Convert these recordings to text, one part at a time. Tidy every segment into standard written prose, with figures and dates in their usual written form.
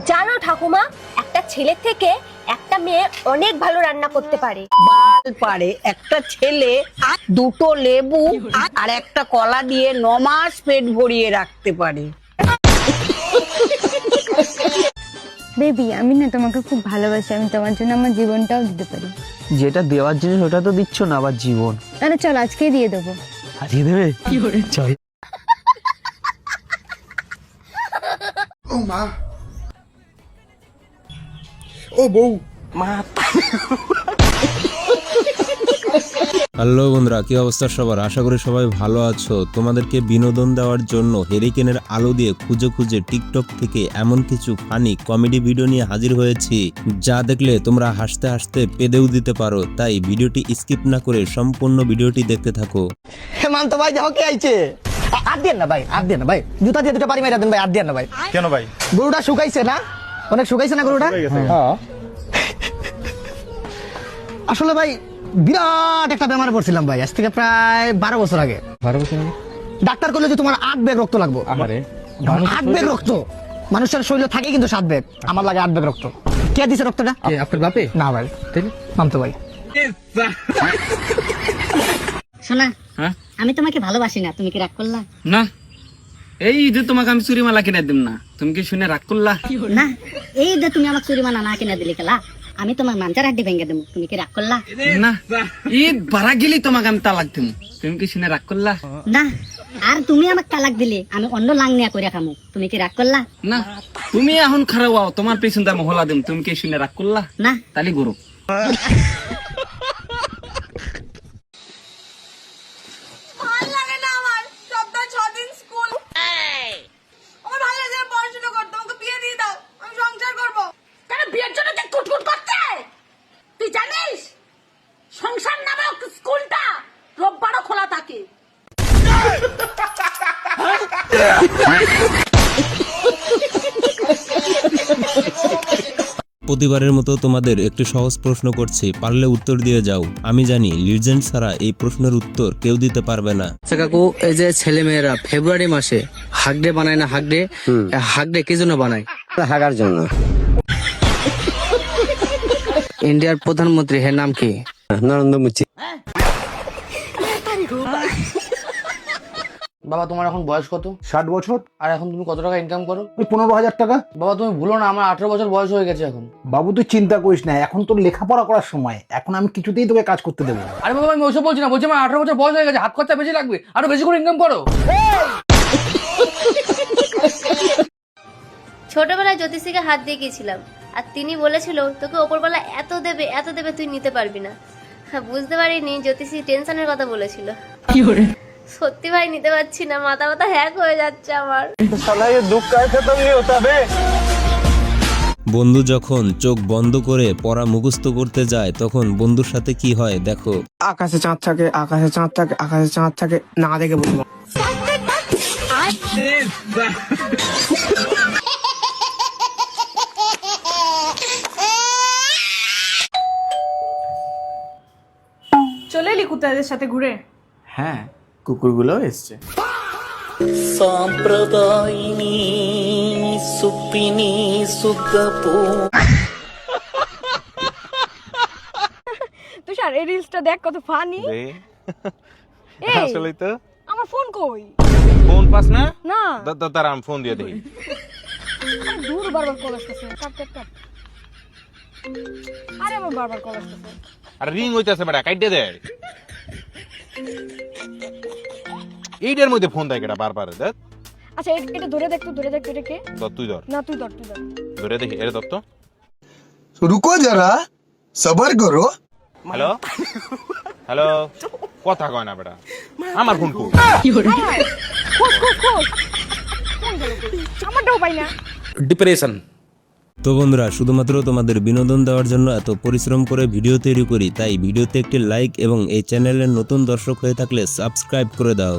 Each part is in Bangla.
জানো ঠাকুমা, একটা ছেলে থেকে একটা মেয়ে অনেক ভালো রান্না করতে পারে। বাল পারে একটা ছেলে দুটো লেবু আর একটা কলা দিয়ে 9 মাস পেট ভরিয়ে রাখতে পারে। বেবি, আমি না তোমাকে খুব ভালোবাসি, আমি তোমার জন্য আমার জীবনটাও দিতে পারি। যেটা দেওয়ার জিনিস ওটা তো দিচ্ছ না, আবার জীবন তাহলে চল আজকেই দিয়ে দেবো। হারিয়ে দেবে। চল। ও মা, ও বউ, মা। হ্যালো বন্ধুরা, কি অবস্থা সবার? আশা করি সবাই ভালো আছো। তোমাদেরকে বিনোদন দেওয়ার জন্য হেরিকেনের আলো দিয়ে খুঁজে খুঁজে টিকটক থেকে এমন কিছু ফানি কমেডি ভিডিও নিয়ে হাজির হয়েছি, যা দেখলে তোমরা হাসতে হাসতে পেদেও দিতে পারো। তাই ভিডিওটি স্কিপ না করে সম্পূর্ণ ভিডিওটি দেখতে থাকো। হেমন্ত ভাই যাও, কে আইছে? আর দেন না ভাই, আর দেন না ভাই, জুতা দিয়ে দুটো পারি মেরা দেন ভাই, আর দেন না ভাই। কেন ভাই? গরুটা শুকাইছে না, অনেক শুকাইছে না গরুটা। হ্যাঁ। আসলে ভাই বিরাট একটা বেমারে পড়ছিলাম ভাই, আজ থেকে প্রায় 12 বছর আগে। 12 বছর আগে? ডাক্তার বলল যে তোমার 8 ব্যাগ রক্ত লাগবে। আরে 8 ব্যাগ রক্ত? মানুষের শরীরে থাকে কিন্তু 7 ব্যাগ, আমার লাগে 8 ব্যাগ রক্ত। কে দিছে রক্তটা? কে, আপনার বাপে? না ভাই, মামতো ভাই। শোনা, হ্যাঁ? আমি তোমাকে ভালোবাসি না, তুমি কি রাগ করলা? না, এই যে তোমাকে আমি চুরিমালা কিনে দিম না, তুমি কি শুনে রাগ করলা? না, এই যে তুমি আমার চুরিমালা না কিনে দিলে খেলা, আমি তোমার মাঞ্চার হাড্ডি ভেঙে দেবো, তুমি কি রাগ করলা? না, ঈদ বাড়া গেলি তোমাকে আমি তালাক দিম, তুমি কি শুনে রাগ করলা? না, আর তুমি আমাকে তালাক দিলে আমি অন্য লাংনিয়া করে খামু, তুমি কি রাগ করলা? না, তুমি এখন খারাপ হও, তোমার পেছন দিয়ে মহলা দিম, তুমি কি শুনে রাগ করলা? না। তালি গরু। প্রতিবারের মতো তোমাদের একটি সহজ প্রশ্ন করছি, পারলে উত্তর দিয়ে যাও। আমি জানি লিজেন্ড ছাড়া এই প্রশ্নের উত্তর কেউ দিতে পারবে না। কাকু, এই যে ছেলে মেয়েরা ফেব্রুয়ারি মাসে হাগডে বানায় না, হাগডে হাগডে কি জন্য বানায়? হাগার জন্য। ইন্ডিয়ার প্রধানমন্ত্রী এর নাম কি? নরেন্দ্র মোদী। বাবা, তোমার এখন বয়স কত? 60 বছর। আর এখন তুমি কত টাকা ইনকাম করো? ওই 15,000 টাকা। বাবা, তুমি ভুলো না, আমার 18 বছর বয়স হয়ে গেছে এখন। বাবু তুই চিন্তা করিস না, এখন তোর লেখাপড়া করার সময়, এখন আমি কিছুতেই তোকে কাজ করতে দেবো না। আরে বাবা, আমি ওইসব বলছি না, বলছি আমার 18 বছর বয়স হয়ে গেছে, হাত খরচা বেশি লাগবে, আরো বেশি করে ইনকাম করো। ছোটবেলায় জ্যোতিষীকে হাত দিয়ে গিয়েছিলাম, আর তিনি বলেছিল তোকে ওপরবেলা এত দেবে তুই নিতে পারবি না। বুঝতে পারিনি জ্যোতিষী টেনশনের কথা বলেছিল। সত্যি ভাই নিতে পারছি না, মাথা মাথা হ্যাক হয়ে যাচ্ছে আমার। বন্ধু যখন চোখ বন্ধ করে পড়া মুখস্থ করতে যায়, তখন বন্ধুর সাথে কি হয় দেখো। আকাশে চাঁদ থাকে, আকাশে চাঁদ থাকে, আকাশে চাঁদ থাকে, না দেখে বলবো। চলে এলি কুত্তাদের সাথে ঘুরে? হ্যাঁ, কুকুরগুলো এসছে। তুষার, এই রিলসটা দেখ কত ফানি। আসলেই তো। আমার ফোন কই? ফোন পাস না? না, তার আমি ফোন দিয়ে দেখি। দূর বারবার কল আসতেছে, কাট কাট কাট। আরে আমার বারবার কল আসতেছে। আর রিং হইতাছে বেটা, কাইটে দে। এইটার মধ্যে ফোন দেয় কেটা বারবার? দেখ। আচ্ছা, এটা ধরে দেখ তো, ধরে দেখ তো, এটা কে? তুই ধর। না, তুই ধর। ধরে দেখি, এর ধর তো। রুকো যারা, সবার করো। হ্যালো হ্যালো, কথা কয় না বেটা, আমার ফোন কো। খোঁজ আমারটাও পাই না। ডিপ্রেশন। তো বন্ধুরা, শুধুমাত্র তোমাদের বিনোদন দেওয়ার জন্য এত পরিশ্রম করে ভিডিও তৈরি করি, তাই ভিডিওতে একটি লাইক এবং এই চ্যানেলের নতুন দর্শক হয়ে থাকলে সাবস্ক্রাইব করে দাও।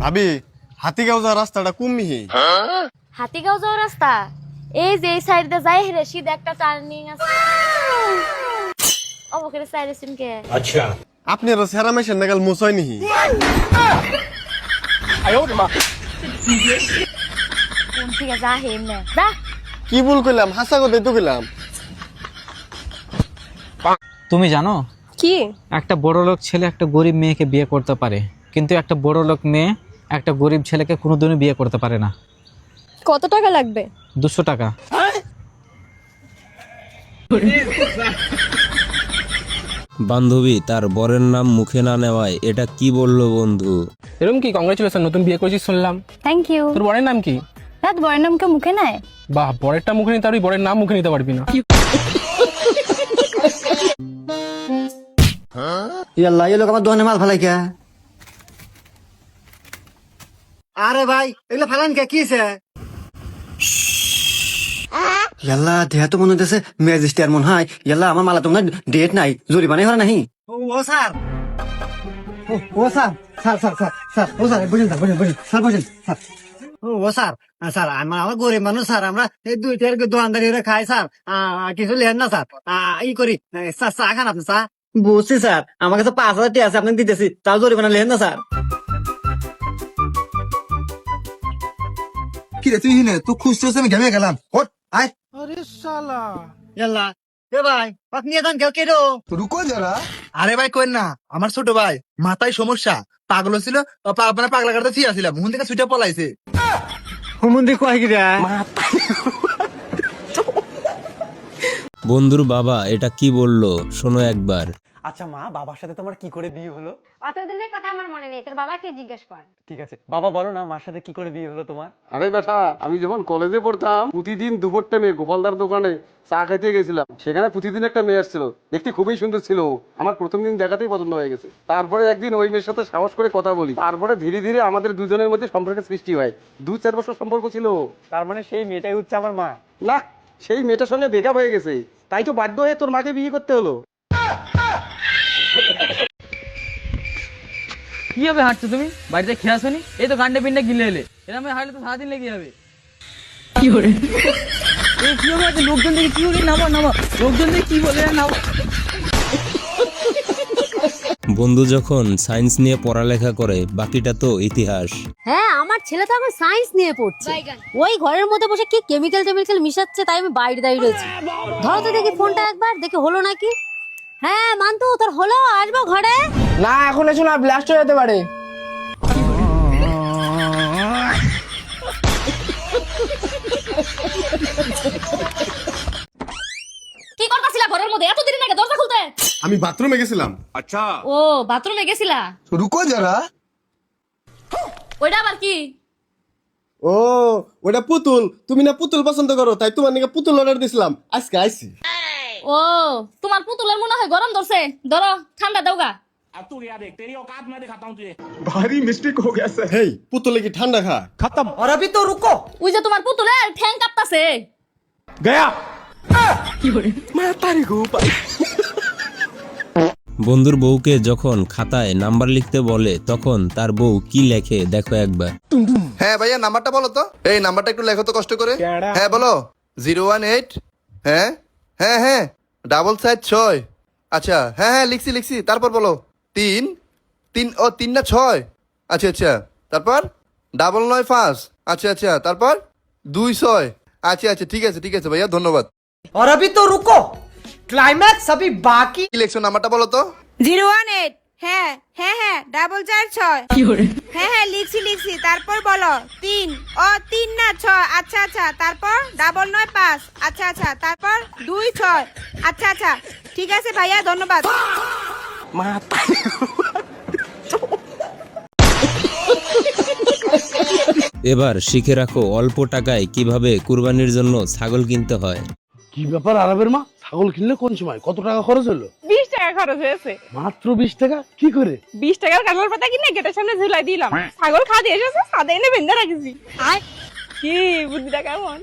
ভাবি, হাতিগাঁও যাওয়ার রাস্তাটা কুমিহি। হাতিগাঁও যাওয়ার রাস্তা এই যে এই সাইড দিয়ে যাই রে, সিধা একটা টার্নিং আছে। অবকের সাইডে সিনকে। আচ্ছা, আপনি আর সেরা মেশিন নাগাল মুছয় নিহি। কোন থেকে যা হেম না যা। কি ভুল করলাম? হাসা কথা তো গেলাম। তুমি জানো কি? একটা বড় লোক ছেলে একটা গরিব মেয়েকে বিয়ে করতে পারে, কিন্তু একটা বড় লোক মেয়ে একটা গরিব ছেলেকে কোনোদিনও বিয়ে করতে পারে না। কত টাকা লাগবে? 200 টাকা। বান্ধবী তার বরের নাম মুখে না নেওয়ায় এটা কি বললো বন্ধু? এরকম কি? কংগ্রেচুলেশন, নতুন বিয়ে করেছিস শুনলাম। Thank you. তোর বরের নাম কি? রাত বরের নামকে মুখে নেয়? বাহ, বরেরটা মুখে নিতে পারবি, বরের নাম মুখে নিতে পারবি না। ইয়াল্লা এই লোক আমার দোকানে মাল ফেলাই কে? আরে ভাই এগুলো ফেলান কে? কিছে? ইয়াল্লা দেহ তো মনে হইতেছে ম্যাজিস্ট্রেট মন হয়। ইয়াল্লা আমার মালা তোমার ডেট নাই, জরিমানা হয় নাহি? ও স্যার, ও sir, sir sir sir sir, ও স্যার বুঝেন স্যার, বুঝেন বুঝেন স্যার, বুঝেন স্যার। ও স্যার, স্যার আমার গরিব মানুষ স্যার, আমরা এই 2-4 দোকানদারি খাই স্যার, কিছু লেন না স্যার, ই করি স্যার, চা খান আপনি চা? বুঝছি স্যার, আমার কাছে 5,000 টাকা আছে, আপনাকে দিতেছি, তাও জরিমানা লেন না স্যার। কি রে তুই হিনে তুই খুঁজতেছ, আমি ঘেমে গেলাম। ওঠ আয়। আরে শালা ইয়াল্লা এ ভাই আপনি এদান কেউ কেডো? রুকো যারা। আরে ভাই কই না, আমার ছোট ভাই মাথায় সমস্যা, পাগল ছিল, পাগলা কাটতে ঠিক আছিল, মুহন থেকে ছুটে পলাইছে। হুমুন্দি কয় কি রে? বন্ধুর বাবা এটা কি বললো শোনো একবার। আচ্ছা মা, বাবার সাথে তোমার কি করে বিয়ে হলো? অতদিনের কথা আমার মনে নেই, তোর বাবাকে জিজ্ঞেস কর। ঠিক আছে বাবা, বলো না মার সাথে কি করে বিয়ে হলো তোমার? আরে বেটা, আমি যখন কলেজে পড়তাম প্রতিদিন দুপুর টাইমে গোপালদার দোকানে চা খাইতে গেছিলাম। সেখানে প্রতিদিন একটা মেয়ে আসছিল, দেখতে খুবই সুন্দর ছিল। আমার প্রথম দিন দেখাতেই পছন্দ হয়ে গেছে। তারপরে একদিন ওই মেয়ের সাথে সাহস করে কথা বলি, তারপরে ধীরে ধীরে আমাদের দুজনের মধ্যে সম্পর্কের সৃষ্টি হয়। 2-4 বছর সম্পর্ক ছিল। তার মানে সেই মেয়েটাই হচ্ছে আমার মা? না, সেই মেয়েটার সঙ্গে ব্রেকআপ হয়ে গেছে, তাই তো বাধ্য হয়ে তোর মাকে বিয়ে করতে হলো। কিভাবে হাঁটছো তুমি? বাড়িতে খেয়ে আসনি? এই তো গান্ডে পিন্ডে গিলে এলে, এরকম হাঁটলে তো সারাদিন লেগে যাবে। কি করে এই কি হবে? লোকজন দেখে কি বলে? নামো নামো, লোকজন দেখে কি বলে? নামো। বন্ধু যখন সায়েন্স নিয়ে পড়ালেখা করে বাকিটা তো ইতিহাস। হ্যাঁ, আমার ছেলে তো আমার সায়েন্স নিয়ে পড়ছে। ওই ঘরের মধ্যে বসে কি কেমিক্যাল মিশাচ্ছে, তাই আমি বাইরে দাঁড়িয়ে রয়েছি। ধরো তো দেখি ফোনটা একবার, দেখে হলো নাকি। হ্যাঁ মান্তু, তোর হলো? আসবো ঘরে? না, এখন এসো না, ব্লাস্ট হয়ে যেতে পারে। কি করতেছিলা ঘরের মধ্যে এত দেরি নাকি দরজা খুলতে? আমি বাথরুমে গেছিলাম। আচ্ছা। ও বাথরুমে গেছিলা? রুকো যারা। ওইটা আবার কি? ও ওটা পুতুল, তুমি না পুতুল পছন্দ করো, তাই তোমার নাকি পুতুল অর্ডার দিছিলাম, আজকে আইছি। ও তোমার পুতুলের মনে হয় গরম ধরছে, ধরো ঠান্ডা দাওগা। ভারী মিস্টেক হো গয়া স্যার। হেই, পুতুলে কি ঠান্ডা খা? খতম। और अभी तो रुको। ওই যে তোমার পুতুলের ঠ্যাং কাঁপতাছে। গয়া। বন্ধুর বউকে যখন খাতায় নাম্বার লিখতে বলে তখন তার বউ কি লেখে দেখো একবার। হ্যাঁ ভাইয়া, নাম্বারটা বলো তো। এই নাম্বারটা একটু লেখো তো কষ্ট করে। হ্যাঁ বলো। 018 হ্যাঁ হ্যাঁ হ্যাঁ 776। আচ্ছা হ্যাঁ হ্যাঁ লিখছি। তারপর বলো 3 ও 3 না 6। আচ্ছা আচ্ছা, তারপর 995। আচ্ছা আচ্ছা, তারপর 26। আচ্ছা আচ্ছা, ঠিক আছে ভাইয়া, ধন্যবাদ। और अभी तो रुको, क्लाइमैक्स अभी बाकी। কি লিখছো নাম্বারটা বলো তো। 018 হ্যাঁ হ্যাঁ হ্যাঁ 446। হ্যাঁ হ্যাঁ লিখছি। তারপর বলো 3 ও 3 না 6। আচ্ছা আচ্ছা, তারপর 995। আচ্ছা আচ্ছা, তারপর 26। আচ্ছা আচ্ছা, ঠিক আছে ভাইয়া, ধন্যবাদ। এবার শিখে রাখো অল্প টাকায় কিভাবে কুরবানির জন্য ছাগল কিনতে হয়। কি ব্যাপার আরবের মা, ছাগল কিনলে কোন সময় কত টাকা খরচ হলো? 20 টাকা খরচ হয়েছে। মাত্র 20 টাকা? কি করে? 20 টাকার কাঁঠাল পাতা কিনে গেটের সামনে ঝুলাই দিলাম। ছাগল খাদি এসেছে, সাদা এনে বেঁধে রাখিছি। কি বুদ্ধিটা কেমন?